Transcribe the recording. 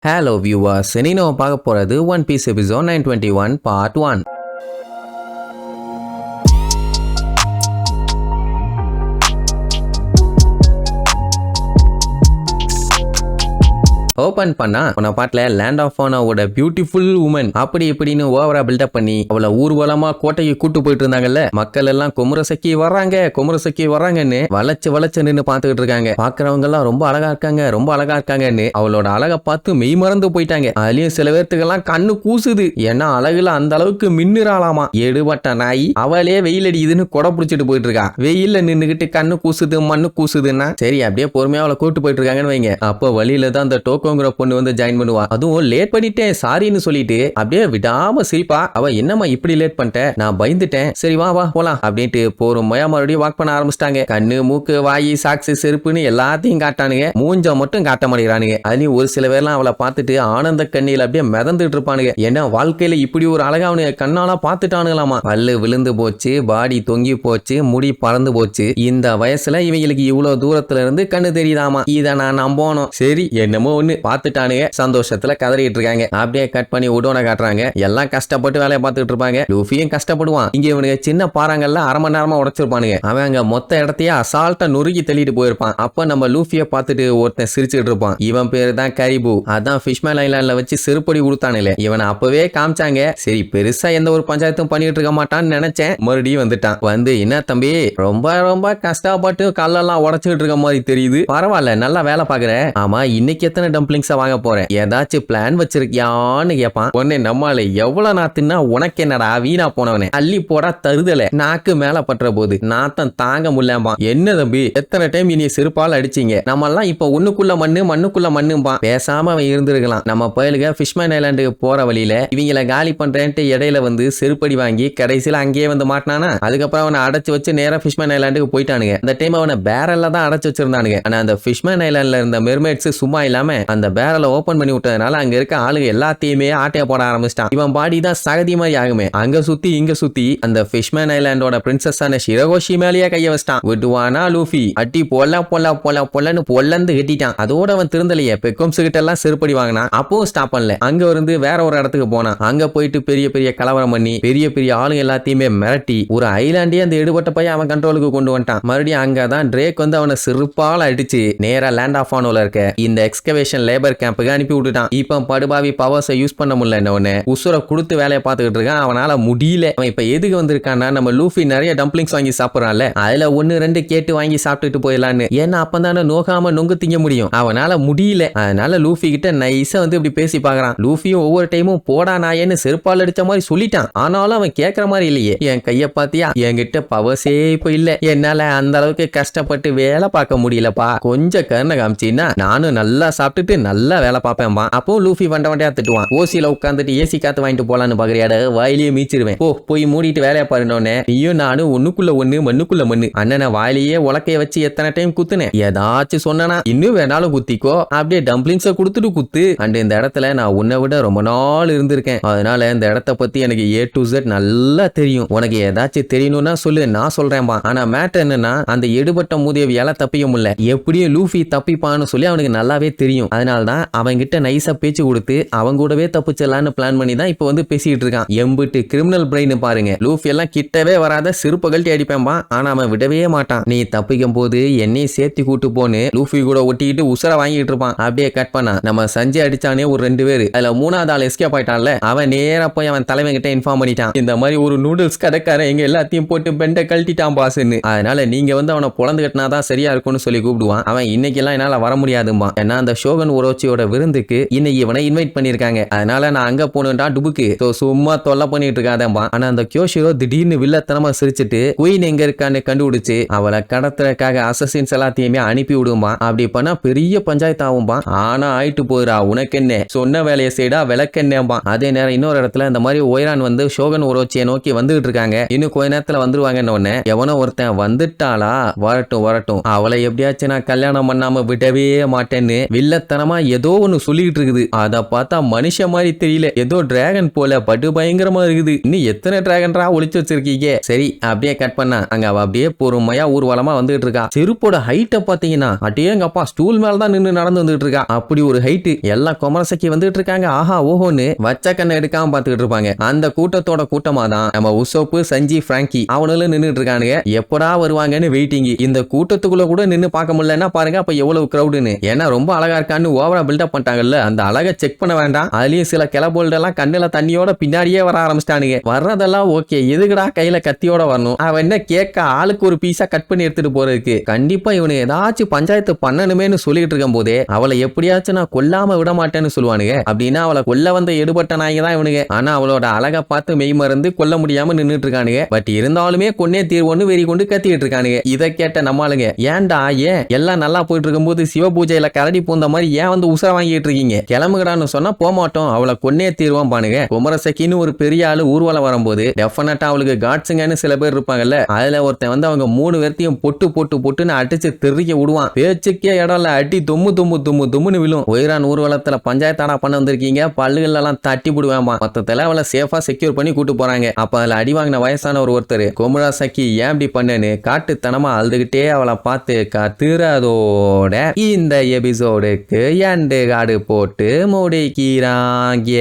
Hello viewers, இன்னைக்கு நம்ம பார்க்க போறது one piece episode 921 part 1. Open பண்ணா உன பாட்டுல லேண்ட் ஆஃப் ஆனாவோட பியூட்டிஃபுல் உமன் அப்படி இப்படின்னு ஓவரா பில்டப் பண்ணி அவளை ஊர்வலமா கோட்டைக்கு கூட்டு போயிட்டு இருந்தாங்கல்ல. மக்கள் எல்லாம் குமரசக்கி வர்றாங்கன்னு வளைச்சு நின்று பாத்துக்கிட்டு இருக்காங்க. பாக்குறவங்க எல்லாம் ரொம்ப அழகா இருக்காங்கன்னு அவளோட அழகை பார்த்து மெய் மறந்து போயிட்டாங்க. அதுலயும் சில பேர்த்துக்கெல்லாம் கண்ணு கூசுது. ஏன்னா அழகுல அந்த அளவுக்கு மின்னுறாளாமா. எடுபட்ட நாய் அவளே வெயில் அடிக்குதுன்னு கொடை பிடிச்சிட்டு போயிட்டு இருக்கா. வெயில்ல நின்னுகிட்டு கண்ணு கூசுது மண்ணு கூசுதுன்னா சரி அப்படியே பொறுமையா அவளை கூட்டு போயிட்டு இருக்காங்கன்னு வைங்க. அப்போ வழியில தான் அந்த டோக்கோங்கிற பொண்ணு வந்து ஜாயின் பண்ணுவா. அதுவும் லேட் பண்ணிட்டேன் சாரின்னு சொல்லிட்டு அப்படியே விடாம சிரிப்பா. அவ என்னம்மா இப்படி லேட் பண்ணிட்ட, நான் பயந்துட்டேன், சரி வா போலாம் அப்படின்ட்டு பொறுமையா மறுபடியும் வாக் பண்ண ஆரம்பிச்சிட்டாங்க. கண்ணு மூக்கு வாயி சாக்ஸ் செருப்புன்னு எல்லாத்தையும் காட்டானுங்க. மூஞ்ச மட்டும் காட்ட மாட்டேங்கிறானுங்க. அதுலயும் ஒரு சில பேர்லாம் அவளை பார்த்துட்டு ஆனந்த கண்ணியில அப்படியே மிதந்துட்டு இருப்பானுங்க. ஏன்னா வாழ்க்கையில இப்படி ஒரு அழகா அவனுங்க கண்ணால பார்த்துட்டானுங்களாமா. பல்லு விழுந்து போச்சு, பாடி தொங்கி போச்சு, முடி பறந்து போச்சு. இந்த வயசுல இவங்களுக்கு இவ்வளவு தூரத்துல இருந்து கண்ணு தெரியுதாமா. இதை நான் நம்பணும். சரி என்னமோ ஒண்ணு பார்த்துட்டானுங்க. சந்தோஷத்துல கதறிட்டு இருக்காங்க. அப்படியே கட் பண்ணி உடோன காட்டுறாங்க. எல்லாம் கஷ்டப்பட்டு வேலையை பார்த்துட்டு இருப்பாங்க. லூஃபியும் கஷ்டப்படுவான். இங்க இவனுக்கு சின்ன பாறாங்கல்ல அரை மணி நேரமா உடைச்சிருப்பானுங்க. அவன் அங்க மொத்த இடத்தையே அசால்ட்டா நொறுக்கி தள்ளிட்டு போயிருப்பான். அப்ப நம்ம லூஃபியை பார்த்துட்டு ஒருத்தன் சிரிச்சுட்டு இருப்பான். இவன் பேரு தான் கரிபு. அதான் ஃபிஷ்மேன் ஐலாண்ட்ல வச்சு செருப்படி கொடுத்தானுல. இவனை அப்பவே காமிச்சாங்க. சரி பெருசா எந்த ஒரு பஞ்சாயத்தும் பண்ணிட்டு இருக்க மாட்டான்னு நினைச்சேன். மறுபடியும் வந்துட்டான். வந்து என்ன தம்பி ரொம்ப கஷ்டப்பட்டு கல்லெல்லாம் உடைச்சிட்டு இருக்க மாதிரி தெரியுது, பரவாயில்ல நல்லா வேலை பாக்குற. ஆமா இன்னைக்கு எத்தனை டம்ப்ளிங்ஸை வாங்க போறேன், ஏதாச்சும் பிளான் வச்சிருக்கியான்னு கேட்பான். உடனே நம்மால எவ்வளவு நாத்துன்னா உனக்கு என்னடா வீணா போனவனே, அள்ளி போடா தருதல, நாக்கு மேல பற்ற போது நாத்தம் தாங்க முடியலம்பா. என்ன தம்பி எத்தனை டைம் இனி செருப்பால் அடிச்சீங்க, நம்ம எல்லாம் இப்ப ஒண்ணுக்குள்ள மண்ணும்பா. பேசாம அவன் இருந்திருக்கலாம். நம்ம பயலுக ஃபிஷ்மேன் ஐலாண்டுக்கு போற வழியில இவங்களை காலி பண்றேன்ட்டு இடையில வந்து செருப்படி வாங்கி கடைசியில அங்கேயே வந்து மாட்டினானா. அதுக்கப்புறம் அவனை அடைச்சு வச்சு நேரா ஃபிஷ்மேன் ஐலாண்டுக்கு போயிட்டானுங்க. அந்த டைம் அவனை பேரல்ல தான் அடைச்சு வச்சிருந்தானுங்க. ஆனா அந்த ஃபிஷ்மேன் ஐலாண்ட்ல இருந்த மெர்மைட்ஸ் சும்மா இல்லாம அந்த பேரலை ஓபன் பண்ணி விட்டதுனால அங்க இருக்க ஆளுங்க எல்லாத்தையுமே ஆட்டைய போட ஆரம்பிச்சிட்டான். இவன் பாடி தான் சகதி மாதிரி ஆகுமே. அங்க சுத்தி இங்க சுத்தி அந்த ஃபிஷ்மேன் ஐலாண்டோட பிரின்சஸான ஷிரகோஷி மேலேயே கைய வச்சிட்டான். விடுவானா லூஃபி அட்டி பொல்லன்னு பொல்லந்து கட்டிட்டான். அதோட அவன் திருந்தலையே. பெக்கோம்ஸ் கிட்ட எல்லாம் செருப்படி வாங்கினான். அப்பவும் ஸ்டாப் பண்ணல. அங்க இருந்து வேற ஒரு இடத்துக்கு போனான். அங்க போயிட்டு பெரிய பெரிய கலவரம் பண்ணி பெரிய ஆளுங்க எல்லாத்தையுமே மிரட்டி ஒரு ஐலாண்டே அந்த எடுபட்ட பையன் அவன் கண்ட்ரோலுக்கு கொண்டு வந்துட்டான். மறுபடியும் அங்கதான் ட்ரேக் வந்து அவனை சிறுப்பால அடிச்சு நேரா லேண்ட் ஆஃப் ஆனோல இருக்க இந்த எக்ஸ்கவேஷன் லேபர் கேம்புக்கு அனுப்பி விட்டுட்டான். இப்ப படுபாவி பவர்ஸை யூஸ் பண்ண முடியல. என்னொன்னு உசுர கொடுத்து வேலையை பார்த்துக்கிட்டு இருக்கான். அவனால முடியல. அவன் இப்ப எதுக்கு வந்திருக்கான்னா நம்ம லூஃபி நிறைய டம்ப்ளிங்ஸ் வாங்கி சாப்பிடறான்ல, அதுல 1-2 கேட்டு வாங்கி சாப்பிட்டுட்டு போயிடலான்னு. ஏன்னா அப்பதானே நோகாம நொங்கு திங்க முடியும். அவனால முடியல. அதனால லூஃபி கிட்ட நைஸா வந்து இப்படி பேசி பாக்குறான். லூஃபியும் ஒவ்வொரு டைமும் போடா நாயன்னு செருப்பால் அடிச்ச மாதிரி சொல்லிட்டான். ஆனாலும் அவன் கேட்கற மாதிரி இல்லையே. என் கைய பாத்தியா, என்கிட்ட பவர்ஸே இப்ப இல்ல, என்னால அந்த அளவுக்கு கஷ்டப்பட்டு வேலை பார்க்க முடியலப்பா, கொஞ்சம் கருணை காமிச்சின்னா நானும் நல்லா சாப்பிட்டுட்டு நல்லா வேலை பார்ப்பேன்பா. அப்போ லூஃபி வண்டையா திட்டுவான். ஓசியில உட்காந்துட்டு ஏசி காத்து வாங்கிட்டு போலான்னு பாக்குறியாட, வாயிலேயே மீச்சிருவேன், போய் மூடிட்டு வேலையை பாருனோன்னு நீயும் நானும் ஒண்ணுக்குள்ள ஒண்ணு மண்ணுக்குள்ள மண்ணு. அண்ணனை வாயிலேயே உலக்கைய வச்சு எத்தனை டைம் குத்துனேன், ஏதாச்சும் சொன்னா இன்னும் வேணாலும் குத்திக்கோ, அப்படியே டம்ப்ளிங்ஸ குடுத்துட்டு குத்து. அண்ட் இந்த இடத்துல நான் உன்னை விட ரொம்ப நாள் இருந்திருக்கேன். அதனால இந்த இடத்த பத்தி எனக்கு A to Z நல்லா தெரியும். உனக்கு ஏதாச்சும் தெரியணும்னா சொல்லு, நான் சொல்றேன்பா. ஆனா மேட்டர் என்னன்னா அந்த எடுபட்ட மூதேவியால தப்பிக்க முடியல. எப்படியும் லூஃபி தப்பிப்பான்னு சொல்லி அவனுக்கு நல்லாவே தெரியும். அதனால்தான் அவங்கிட்ட நைஸா பேச்சு கொடுத்து அவங்க கூடவே தப்பிச்சலான்னு பிளான் பண்ணி தான் இப்ப வந்து பேசிட்டு இருக்கான். எம்பிட்டு கிரிமினல் பிரெயின் பாருங்க. லூஃபி எல்லாம் கிட்டவே வராத சிறுப்பு கழட்டி அடிப்பேன்பா. ஆனா அவன் விடவே மாட்டான். நீ தப்பிக்கும் போது என்னையும் சேர்த்து கூட்டு போன்னு லூஃபி கூட ஒட்டிக்கிட்டு உசர வாங்கிட்டு இருப்பான். அப்படியே கட் பண்ணா நம்ம சஞ்சய் அடிச்சானே ஒரு 2 பேரு. அதுல 3வது ஆள் எஸ்கேப் ஆயிட்டான்ல, அவன் நேரா போய் அவன் தலைவன் கிட்ட இன்ஃபார்ம் பண்ணிட்டான். இந்த மாதிரி ஒரு நூடுல்ஸ் கடைக்காரன் எங்க எல்லாத்தையும் போட்டு பெண்டை கழட்டிட்டான் பாஸ்ன்னு. அதனால நீங்க வந்து அவனை பொழந்து கட்டினாதான் சரியா இருக்கும்னு சொல்லி கூப்பிடுவான். அவன் இன்னைக்கு எல்லாம் என்னால வர முடியாதுமா. ஏன்னா அந்த ஷோகன் உரோச்சியோட விருந்துக்கு இன்னைக்கு இவனை இன்வைட் பண்ணிருக்காங்க. அதனால நான் அங்க போனுடா டுபுக்கு, சும்மா தொல்லை பண்ணிட்டு இருக்காதேம்பா. ஆனா அந்த கியோஷிரோ திடீர்னு வில்லத்தனமா சிரிச்சுட்டு குயின் எங்க இருக்கான்னு கண்டுபிடிச்சு அவளை கடத்துறதுக்காக அசசின்ஸ் எல்லாத்தையுமே அனுப்பி விடுமா. அப்படி பண்ணா பெரிய பஞ்சாயத்து ஆகும்பா. ஆனா ஆயிட்டு போயிடா, உனக்கு என்ன, சொன்ன வேலையை செய்டா விளக்கென்னேம்பா. அதே நேரம் இன்னொரு இடத்துல இந்த மாதிரி ஒய்ரான் வந்து ஷோகன் உரோச்சியை நோக்கி வந்துகிட்டு இருக்காங்க. இன்னும் கொஞ்ச நேரத்துல வந்துருவாங்கன்னு எவனோ ஒருத்தன் வந்துட்டாளா, வரட்டும் அவளை எப்படியாச்சும் நான் கல்யாணம் பண்ணாம விடவே மாட்டேன்னு வில்லத்த வெறித்தனமா ஏதோ ஒண்ணு சொல்லிட்டு இருக்குது. அத பார்த்தா மனுஷ மாதிரி தெரியல, ஏதோ டிராகன் போல படு பயங்கரமா இருக்குது. இன்னும் எத்தனை டிராகன்ரா ஒளிச்சு வச்சிருக்கீங்க? சரி அப்படியே கட் பண்ணா அங்க அவ அப்படியே பொறுமையா ஊர்வலமா வந்துட்டு இருக்கா. செருப்போட ஹைட்ட பாத்தீங்கன்னா அடேங்கப்பா ஸ்டூல் மேல தான் நின்னு நடந்து வந்துட்டு இருக்கா. அப்படி ஒரு ஹைட். எல்லாம் குமரசக்கி வந்துட்டு இருக்காங்க. ஆஹா ஓஹோன்னு வச்ச கண்ணை எடுக்காம பாத்துக்கிட்டு இருப்பாங்க. அந்த கூட்டத்தோட கூட்டமா தான் நம்ம உசோப்பு, சஞ்சி, பிராங்கி அவனும் நின்னுட்டு இருக்கானுங்க. எப்படா வருவாங்கன்னு வெயிட்டிங். இந்த கூட்டத்துக்குள்ள கூட நின்னு பார்க்க முடியலன்னா பாருங்க அப்ப எவ்வளவு கிரௌடுன்னு. ஏன்னா ரொம்ப அழகா இருக்கான்னு ஓவரா பில்டப் பண்ணிட்டாங்கல்ல, அந்த அழகை செக் பண்ண வேண்டாம். அதுலயும் சில கிளபோல்டெல்லாம் கண்ணுல தண்ணியோட பின்னாடியே வர ஆரம்பிச்சிட்டானுங்க. வர்றதெல்லாம் ஓகே, எதுக்குடா கையில கத்தியோட வரணும்? அவன் என்ன கேட்க ஆளுக்கு ஒரு பீஸா கட் பண்ணி எடுத்துட்டு போறதுக்கு? கண்டிப்பா இவனு ஏதாச்சும் பஞ்சாயத்து பண்ணணுமேனு சொல்லிட்டு இருக்கும் போதே அவளை எப்படியாச்சும் நான் கொல்லாம விட மாட்டேன்னு சொல்லுவானுங்க. அப்படின்னா அவளை கொல்ல வந்த எடுபட்ட நாய்ங்க தான் இவனுங்க. ஆனா அவளோட அழகை பார்த்து மெய் மறந்து கொல்ல முடியாம நின்னுட்டு இருக்கானுங்க. பட் இருந்தாலுமே கொன்னே தீர்வோன்னு வெறி கொண்டு கத்திட்டு இருக்கானுங்க. இதை கேட்ட நம்மளுங்க ஏன்டா ஏன் எல்லாம் நல்லா போயிட்டு இருக்கும் போது சிவ பூஜையில கரடி பூந்த மாதிரி ஏன் வந்து உசர வாங்கிட்டு இருக்கீங்க? கிளம்புகிறான்னு சொன்னா போமாட்டோம், அவளை கொன்னே தீர்வோம் பானுங்க. குமரசக்கின்னு ஒரு பெரிய ஆளு ஊர்வலம் வரும்போது டெஃபினட்டா அவளுக்கு காட்ஸுங்கன்னு சில பேர் இருப்பாங்கல்ல, அதுல ஒருத்தன் வந்து அவங்க 3 பேர்த்தையும் பொட்டுன்னு அடிச்சு தெறிக்க விடுவான். பேச்சுக்கே இடம்ல அடி தும்முன்னு விழும். ஒயிரான் ஊர்வலத்துல பஞ்சாயத்தாடா பண்ண வந்திருக்கீங்க, பல்லுகள் எல்லாம் தட்டி விடுவேமா. மொத்தத்துல அவளை சேஃபா செக்யூர் பண்ணி கூட்டு போறாங்க. அப்ப அதுல அடி வாங்கின வயசான ஒருத்தர் குமரசக்கி ஏன் இப்படி பண்ணு காட்டுத்தனமா அழுதுகிட்டே அவளை பார்த்து கத்துறதோட இந்த எபிசோடுக்கு எண்டு காடு போட்டு முடிக்கிறாங்க.